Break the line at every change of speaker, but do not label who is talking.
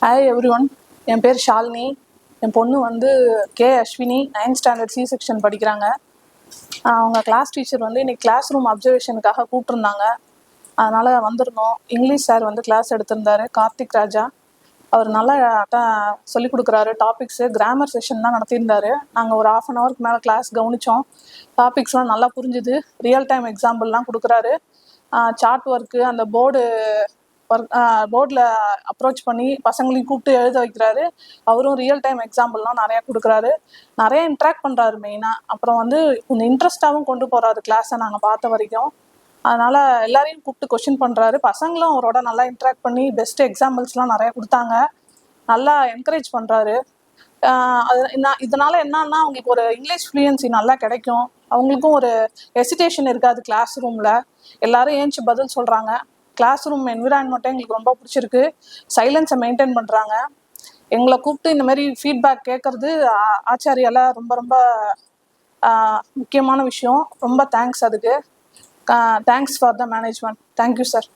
Hi every one. என் பேர் ஷாலினி. என் பொண்ணு வந்து Ashwini 9th standard C section படிக்கிறாங்க. அவங்க கிளாஸ் டீச்சர் வந்து இன்னைக்கு கிளாஸ் ரூம் அப்சர்வேஷனுக்காக கூப்பிட்ருந்தாங்க. அதனால் வந்திருந்தோம். இங்கிலீஷ் சார் வந்து கிளாஸ் எடுத்திருந்தாரு, கார்த்திக் ராஜா. அவர் நல்லா சொல்லிக் கொடுக்குறாரு. டாபிக்ஸு கிராமர் செஷன் தான் நடத்தியிருந்தார். நாங்கள் ஒரு 1/2 ஹவருக்கு மேலே கிளாஸ் கவனித்தோம். டாபிக்ஸ்லாம் நல்லா புரிஞ்சுது. ரியல் டைம் எக்ஸாம்பிள்லாம் கொடுக்குறாரு. சார்ட் ஒர்க்கு, அந்த போர்டில் அப்ரோச் பண்ணி பசங்களையும் கூப்பிட்டு எழுத வைக்கிறாரு. அவரும் ரியல் டைம் எக்ஸாம்பிள்லாம் நிறையா கொடுக்குறாரு. நிறைய இன்ட்ராக்ட் பண்ணுறாரு மெயினாக. அப்புறம் வந்து கொஞ்சம் இன்ட்ரெஸ்ட்டாகவும் கொண்டு போகிறாரு கிளாஸை நாங்கள் பார்த்த வரைக்கும். அதனால் எல்லாரையும் கூப்பிட்டு கொஷின் பண்ணுறாரு. பசங்களும் அவரோட நல்லா இன்ட்ராக்ட் பண்ணி பெஸ்ட் எக்ஸாம்பிள்ஸ்லாம் நிறையா கொடுத்தாங்க. நல்லா என்கரேஜ் பண்ணுறாரு. இதனால் என்னன்னா அவங்களுக்கு ஒரு இங்கிலீஷ் ஃப்ளூயன்சி நல்லா கிடைக்கும். அவங்களுக்கும் ஒரு ஹெசிடேஷன் இருக்காது கிளாஸ் ரூமில். எல்லாரும் ஏஞ்சி பதில் சொல்கிறாங்க. கிளாஸ் ரூம் என்விரான்மெண்ட்டே எங்களுக்கு ரொம்ப பிடிச்சிருக்கு. சைலன்ஸை மெயின்டைன் பண்ணுறாங்க. எங்களை கூப்பிட்டு இந்த மாதிரி ஃபீட்பேக் கேட்குறது ஆச்சாரியால் ரொம்ப ரொம்ப முக்கியமான விஷயம். ரொம்ப தேங்க்ஸ். அதுக்கு thanks for the management. Thank you sir.